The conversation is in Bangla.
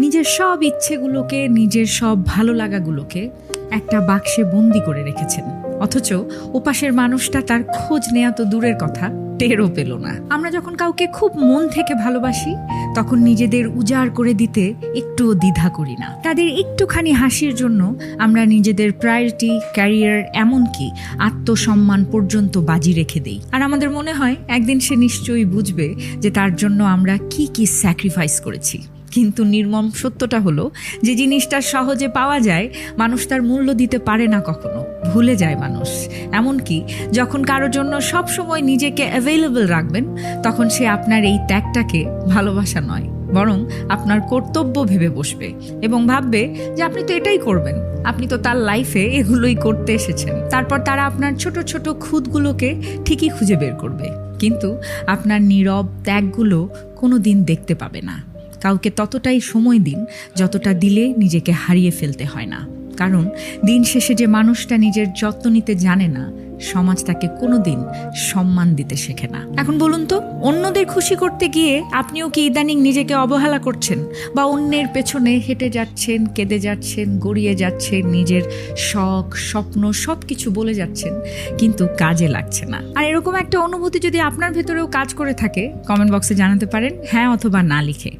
নিজের সব ইচ্ছেগুলোকে, নিজের সব ভালো লাগাগুলোকে একটা বাক্সে বন্দি করে রেখেছেন, অথচ ওপাশের মানুষটা তার খোঁজ নেওয়া তো দূরের কথা, টেরও পেল না। আমরা যখন কাউকে খুব মন থেকে ভালোবাসি তখন নিজেদের উজাড় করে দিতে একটুও দ্বিধা করি না। তাদের একটুখানি হাসির জন্য আমরা নিজেদের প্রায়োরিটি, ক্যারিয়ার, এমনকি আত্মসম্মান পর্যন্ত বাজি রেখে দেই। আর আমাদের মনে হয় একদিন সে নিশ্চয়ই বুঝবে যে তার জন্য আমরা কি কি স্যাক্রিফাইস করেছি। কিন্তু নির্মম সত্যটা হলো যে জিনিসটা সহজে পাওয়া যায় মানুষ তার মূল্য দিতে পারে না, কখনো ভুলে যায় মানুষ। এমনকি যখন কারোর জন্য সব সময় নিজেকে অ্যাভেলেবল রাখবেন তখন সে আপনার এই ত্যাগটাকে ভালোবাসা নয়, বরং আপনার কর্তব্য ভেবে বসবে এবং ভাববে যে আপনি তো এটাই করবেন, আপনি তো তার লাইফে এগুলোই করতে এসেছেন। তারপর তারা আপনার ছোট ছোট খুঁতগুলোকে ঠিকই খুঁজে বের করবে, কিন্তু আপনার নীরব ত্যাগগুলো কোনো দিন দেখতে পাবে না। কাউকে ততটাই সময় দিন যতটা দিলে নিজেকে হারিয়ে ফেলতে হয় না, কারণ দিন শেষে যে মানুষটা নিজের যত্ন নিতে জানে না, সমাজ তাকে কোনোদিন সম্মান দিতে শেখে না। এখন বলুন তো, অন্যদের খুশি করতে গিয়ে আপনিও কি ইদানিং নিজেকে অবহেলা করছেন, বা অন্যের পেছনে হেঁটে যাচ্ছেন, কেঁদে যাচ্ছেন, গড়িয়ে যাচ্ছেন, নিজের শখ, স্বপ্ন সব কিছু বলে যাচ্ছেন, কিন্তু কাজে লাগছে না? আর এরকম একটা অনুভূতি যদি আপনার ভেতরেও কাজ করে থাকে, কমেন্ট বক্সে জানাতে পারেন হ্যাঁ অথবা না লিখে।